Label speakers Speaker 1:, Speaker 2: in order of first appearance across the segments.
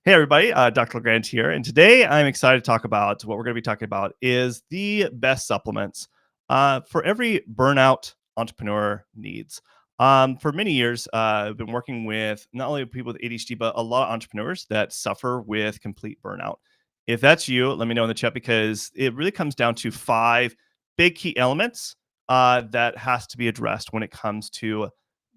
Speaker 1: Hey everybody, Dr. Grant here, and today I'm excited to talk about what we're going to be talking about is the best supplements for every burnout entrepreneur needs. For many years, I've been working with not only people with ADHD, but a lot of entrepreneurs that suffer with complete burnout. If that's you, let me know in the chat because it really comes down to five big key elements that has to be addressed when it comes to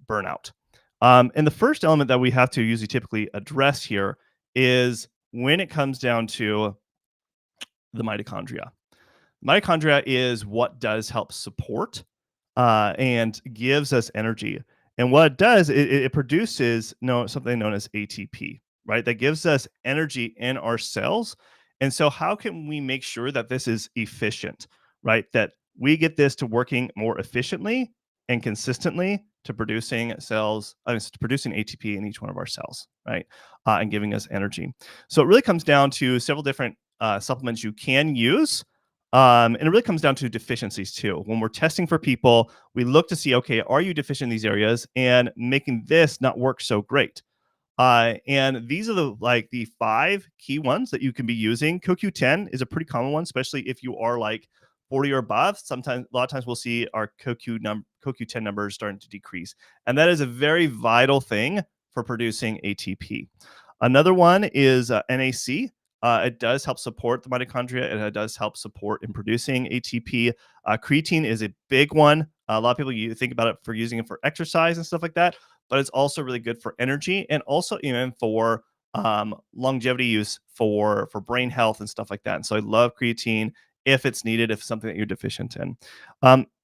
Speaker 1: burnout. And the first element that we have to usually typically address here is when it comes down to the mitochondria. Mitochondria is what does help support and gives us energy. And what it does, it produces something known as ATP, right? That gives us energy in our cells. And so, how can we make sure that this is efficient, right? That we get this to working more efficiently and consistently to producing to producing ATP in each one of our cells, right? And giving us energy. So, it really comes down to several different supplements you can use and it really comes down to deficiencies too. When we're testing for people, we look to see, okay, are you deficient in these areas and making this not work so great? And these are the five key ones that you can be using. CoQ10 is a pretty common one, especially if you are like 40 or above. Sometimes, a lot of times, we'll see our CoQ10 numbers starting to decrease, and that is a very vital thing for producing ATP. Another one is NAC. It does help support the mitochondria, and it does help support in producing ATP. Creatine is a big one. A lot of people you think about it for using it for exercise and stuff like that, but it's also really good for energy and also even for longevity use for brain health and stuff like that. And so I love creatine if it's needed, if it's something that you're deficient in.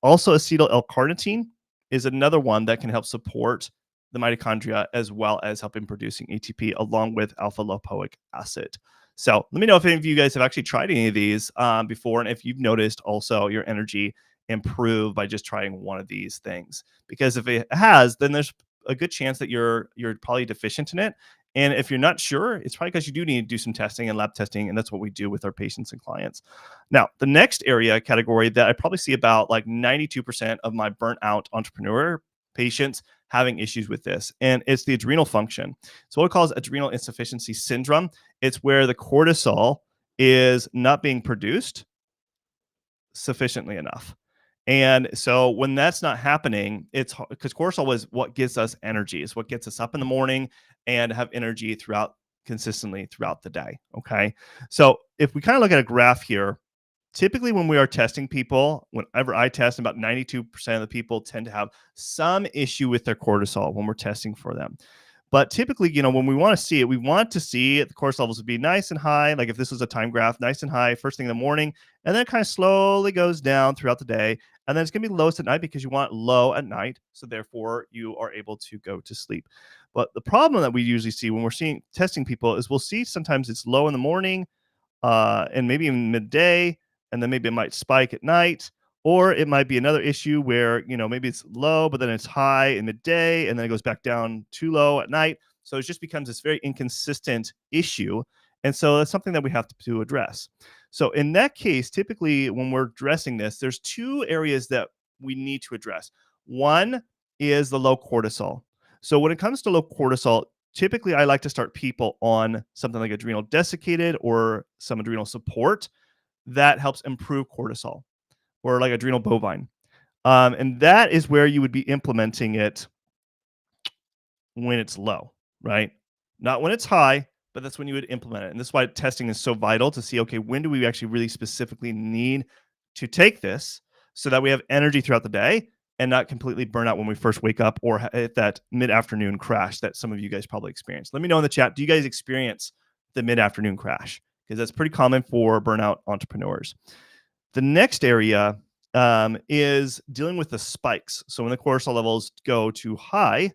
Speaker 1: Also, acetyl L-carnitine is another one that can help support the mitochondria as well as helping producing ATP along with alpha lipoic acid. So let me know if any of you guys have actually tried any of these before, and if you've noticed also your energy improve by just trying one of these things. Because if it has, then there's a good chance that you're probably deficient in it. And if you're not sure, it's probably because you do need to do some testing and lab testing, and that's what we do with our patients and clients. Now, the next area category that I probably see about like 92% of my burnt out entrepreneur patients having issues with this, and it's the adrenal function. So what it calls adrenal insufficiency syndrome. It's where the cortisol is not being produced sufficiently enough. And so when that's not happening, it's because cortisol was what gives us energy. It's what gets us up in the morning and have energy consistently throughout the day. Okay. So if we kind of look at a graph here, typically when we are testing people, whenever I test, about 92% of the people tend to have some issue with their cortisol when we're testing for them. But typically, when we want to see it, we want to see the cortisol levels would be nice and high. Like if this was a time graph, nice and high first thing in the morning, and then it kind of slowly goes down throughout the day. And then it's going to be lowest at night because you want low at night. So therefore, you are able to go to sleep. But the problem that we usually see when we're testing people is we'll see sometimes it's low in the morning and maybe in midday, and then maybe it might spike at night. Or it might be another issue where, maybe it's low, but then it's high in midday, and then it goes back down too low at night. So it just becomes this very inconsistent issue. And so that's something that we have to address. So in that case, typically when we're addressing this, there's two areas that we need to address. One is the low cortisol. So when it comes to low cortisol, typically I like to start people on something like adrenal desiccated or some adrenal support that helps improve cortisol, or like adrenal bovine. And that is where you would be implementing it when it's low, right? Not when it's high, but that's when you would implement it. And this is why testing is so vital to see, okay, when do we actually really specifically need to take this so that we have energy throughout the day and not completely burn out when we first wake up or at that mid-afternoon crash that some of you guys probably experience. Let me know in the chat, do you guys experience the mid-afternoon crash? Because that's pretty common for burnout entrepreneurs. The next area is dealing with the spikes. So when the cortisol levels go too high,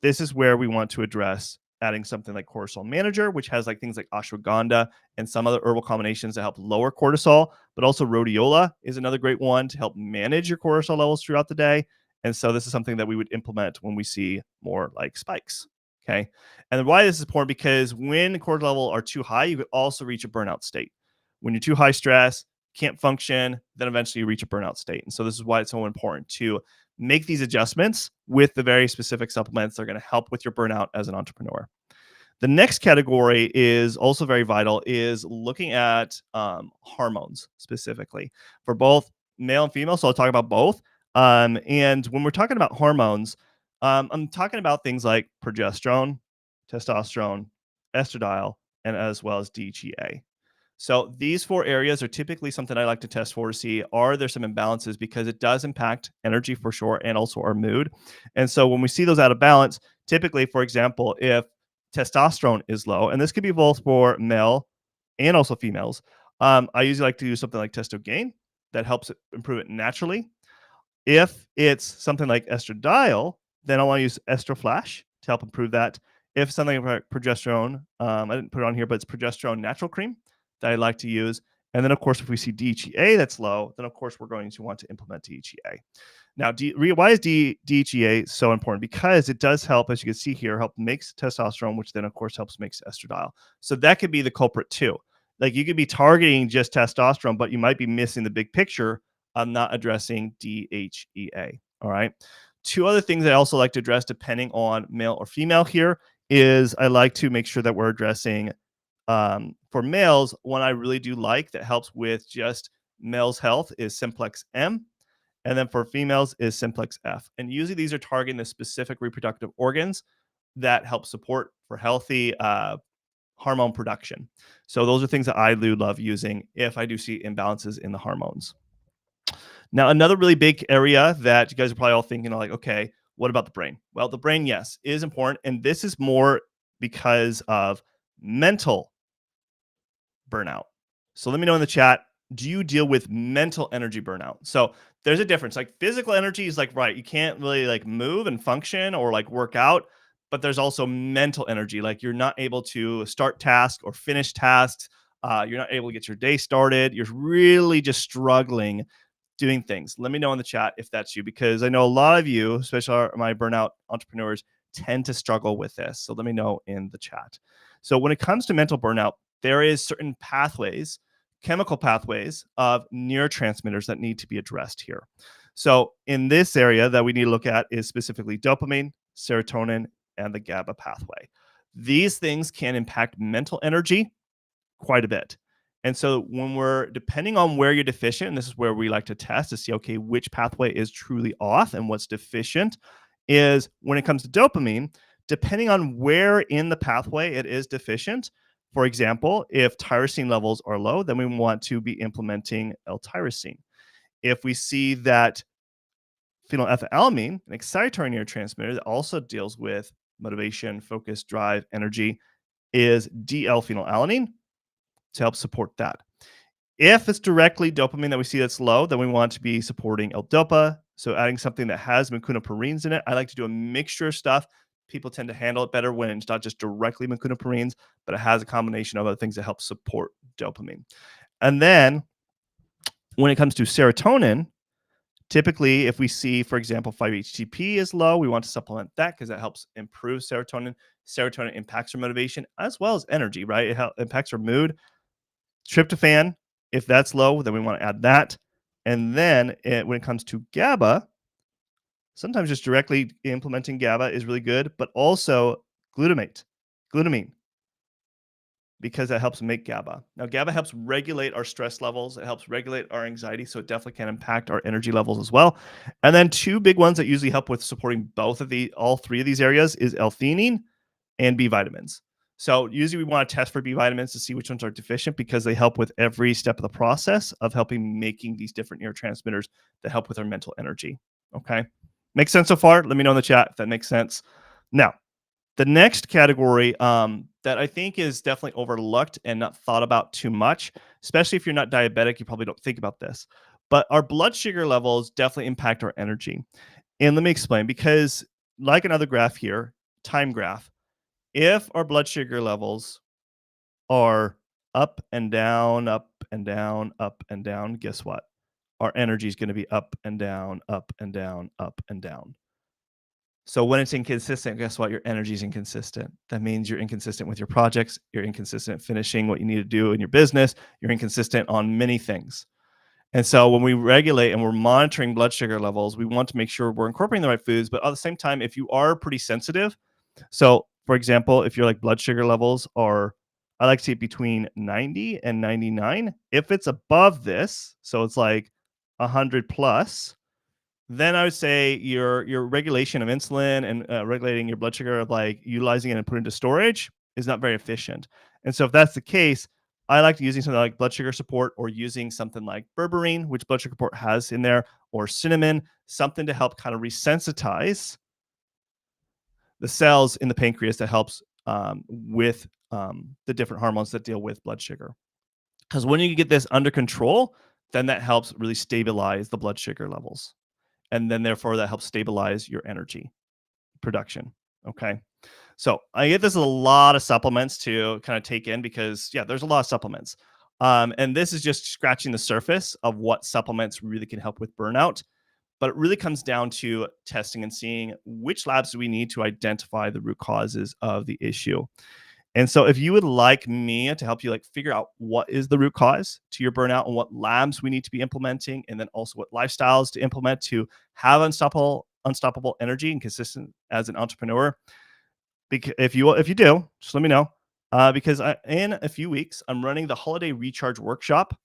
Speaker 1: this is where we want to address adding something like cortisol manager, which has like things like ashwagandha and some other herbal combinations that help lower cortisol, but also rhodiola is another great one to help manage your cortisol levels throughout the day. And so this is something that we would implement when we see more like spikes. Okay. And why this is important, because when the cortisol levels are too high, you could also reach a burnout state. When you're too high stress, can't function, then eventually you reach a burnout state. And so this is why it's so important to make these adjustments with the very specific supplements that are going to help with your burnout as an entrepreneur. The next category is also very vital, is looking at hormones specifically for both male and female. So I'll talk about both. And when we're talking about hormones, I'm talking about things like progesterone, testosterone, estradiol, and as well as DHEA. So these four areas are typically something I like to test for to see, are there some imbalances, because it does impact energy for sure and also our mood. And so when we see those out of balance, typically, for example, if testosterone is low, and this could be both for male and also females, I usually like to use something like testogain that helps improve it naturally. If it's something like estradiol, then I want to use Estroflash to help improve that. If something like progesterone, I didn't put it on here, but it's progesterone natural cream that I like to use. And then, of course, if we see DHEA that's low, then of course we're going to want to implement DHEA. Now, why is DHEA so important? Because it does help, as you can see here, help makes testosterone, which then of course helps makes estradiol. So that could be the culprit too. Like you could be targeting just testosterone, but you might be missing the big picture of not addressing DHEA. All right. Two other things I also like to address, depending on male or female here, is I like to make sure that we're addressing for males. One I really do like that helps with just males' health is Simplex M. And then for females is Simplex F. And usually these are targeting the specific reproductive organs that help support for healthy hormone production. So those are things that I do love using if I do see imbalances in the hormones. Now, another really big area that you guys are probably all thinking like, okay, what about the brain? Well, the brain, yes, is important. And this is more because of mental burnout. So let me know in the chat, do you deal with mental energy burnout? So there's a difference. Like physical energy is like, right, you can't really like move and function or like work out, but there's also mental energy. Like you're not able to start tasks or finish tasks. You're not able to get your day started. You're really just struggling doing things. Let me know in the chat if that's you, because I know a lot of you, especially my burnout entrepreneurs, tend to struggle with this. So let me know in the chat. So when it comes to mental burnout, there is certain pathways, chemical pathways of neurotransmitters that need to be addressed here. So in this area that we need to look at is specifically dopamine, serotonin, and the GABA pathway. These things can impact mental energy quite a bit. And so when we're depending on where you're deficient, and this is where we like to test to see, okay, which pathway is truly off and what's deficient, is when it comes to dopamine, depending on where in the pathway it is deficient. For example, if tyrosine levels are low, then we want to be implementing L-tyrosine. If we see that phenylethylamine, an excitatory neurotransmitter that also deals with motivation, focus, drive, energy, is DL-phenylalanine to help support that. If it's directly dopamine that we see that's low, then we want to be supporting L-dopa. So adding something that has mecunopurines in it. I like to do a mixture of stuff. People tend to handle it better when it's not just directly mecunopurines, but it has a combination of other things that help support dopamine. And then when it comes to serotonin, typically if we see, for example, 5-HTP is low, we want to supplement that because that helps improve serotonin. Serotonin impacts our motivation as well as energy, right? It impacts our mood. Tryptophan, if that's low, then we want to add that. And then when it comes to GABA, sometimes just directly implementing GABA is really good, but also glutamine, because that helps make GABA. Now, GABA helps regulate our stress levels. It helps regulate our anxiety, so it definitely can impact our energy levels as well. And then two big ones that usually help with supporting all three of these areas is L-theanine and B vitamins. So usually we want to test for B vitamins to see which ones are deficient, because they help with every step of the process of helping making these different neurotransmitters that help with our mental energy. Okay. Makes sense so far? Let me know in the chat if that makes sense. Now, the next category that I think is definitely overlooked and not thought about too much, especially if you're not diabetic, you probably don't think about this, but our blood sugar levels definitely impact our energy. And let me explain, because like another graph here, time graph, if our blood sugar levels are up and down, up and down, up and down, guess what? Our energy is going to be up and down, up and down, up and down. So when it's inconsistent, guess what? Your energy is inconsistent. That means you're inconsistent with your projects. You're inconsistent finishing what you need to do in your business. You're inconsistent on many things. And so when we regulate and we're monitoring blood sugar levels, we want to make sure we're incorporating the right foods. But at the same time, if you are pretty sensitive, so For example, if your like blood sugar levels are, I like to see between 90 and 99. If it's above this, so it's like 100 plus, then I would say your regulation of insulin and regulating your blood sugar, of like utilizing it and putting it into storage, is not very efficient. And so if that's the case, I like using something like blood sugar support, or using something like berberine, which blood sugar support has in there, or cinnamon, something to help kind of resensitize the cells in the pancreas that helps with the different hormones that deal with blood sugar. Because when you get this under control, then that helps really stabilize the blood sugar levels. And then therefore that helps stabilize your energy production. Okay. So I get this a lot of supplements to kind of take in, because yeah, there's a lot of supplements. And this is just scratching the surface of what supplements really can help with burnout. But it really comes down to testing and seeing which labs do we need to identify the root causes of the issue. And so if you would like me to help you like figure out what is the root cause to your burnout, and what labs we need to be implementing, and then also what lifestyles to implement to have unstoppable energy and consistent as an entrepreneur. Because if you do, just let me know. Because in a few weeks, I'm running the holiday recharge workshop.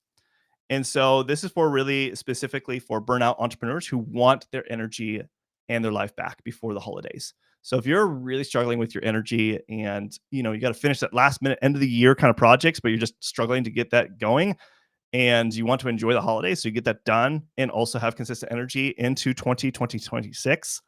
Speaker 1: And so this is for really specifically for burnout entrepreneurs who want their energy and their life back before the holidays. So if you're really struggling with your energy, and you got to finish that last minute end of the year kind of projects, but you're just struggling to get that going, and you want to enjoy the holidays so you get that done and also have consistent energy into 2026,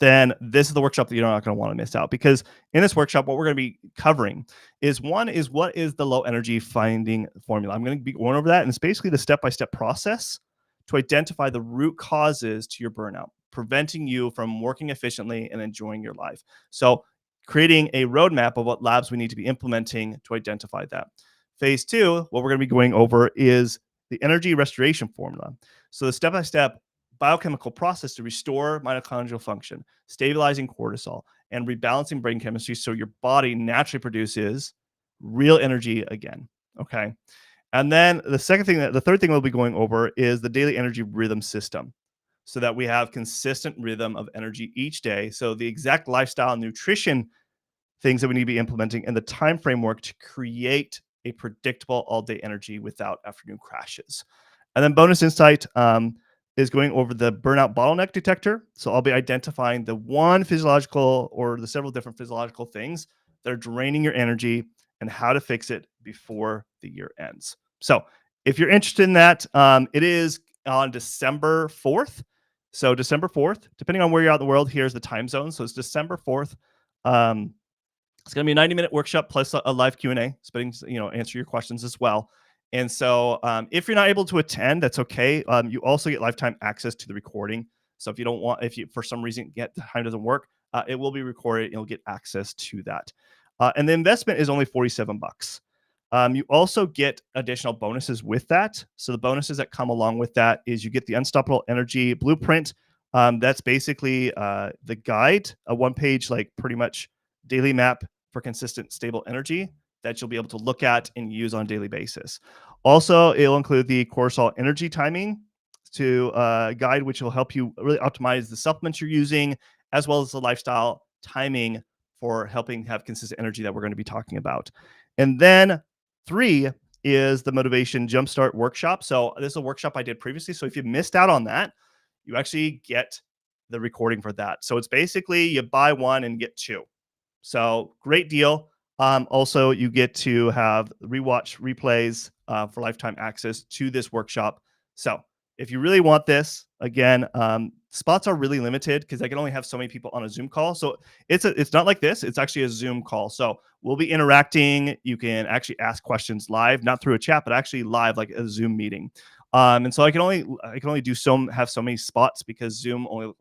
Speaker 1: then this is the workshop that you're not going to want to miss out. Because in this workshop, what we're going to be covering is, one is, what is the low energy finding formula. I'm going to be going over that, and it's basically the step-by-step process to identify the root causes to your burnout, preventing you from working efficiently and enjoying your life. So creating a roadmap of what labs we need to be implementing to identify that. Phase two, what we're going to be going over, is the energy restoration formula. So the step-by-step biochemical process to restore mitochondrial function, stabilizing cortisol, and rebalancing brain chemistry so your body naturally produces real energy again. Okay. And then the third thing we'll be going over is the daily energy rhythm system, so that we have consistent rhythm of energy each day. So the exact lifestyle and nutrition things that we need to be implementing, and the time framework to create a predictable all-day energy without afternoon crashes. And then bonus insight is going over the burnout bottleneck detector. So I'll be identifying the one physiological, or the several different physiological things that are draining your energy, and how to fix it before the year ends. So if you're interested in that, it is on December 4th. So December 4th, depending on where you're out in the world, here's the time zone. So it's December 4th. It's going to be a 90-minute workshop plus a live Q&A, answer your questions as well. And so if you're not able to attend, that's okay. You also get lifetime access to the recording. So if you for some reason the time doesn't work, it will be recorded and you'll get access to that. And the investment is only $47. You also get additional bonuses with that. So the bonuses that come along with that is, you get the Unstoppable Energy Blueprint. That's basically the guide, a one-page, like pretty much daily map for consistent, stable energy that you'll be able to look at and use on a daily basis. Also, it'll include the cortisol energy timing to guide, which will help you really optimize the supplements you're using, as well as the lifestyle timing for helping have consistent energy that we're going to be talking about. And then 3 is the Motivation Jumpstart Workshop. So this is a workshop I did previously. So if you missed out on that, you actually get the recording for that. So it's basically you buy one and get two. So great deal. Also, you get to have rewatch replays for lifetime access to this workshop. So if you really want this, again, spots are really limited because I can only have so many people on a Zoom call. So it's not like this. It's actually a Zoom call. So we'll be interacting. You can actually ask questions live, not through a chat, but actually live, like a Zoom meeting. And so I can only have so many spots, because Zoom only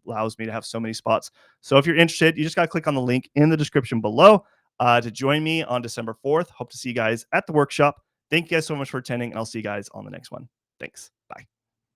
Speaker 1: allows me to have so many spots. So if you're interested, you just got to click on the link in the description below to join me on December 4th. Hope to see you guys at the workshop. Thank you guys so much for attending, and I'll see you guys on the next one. Thanks. Bye.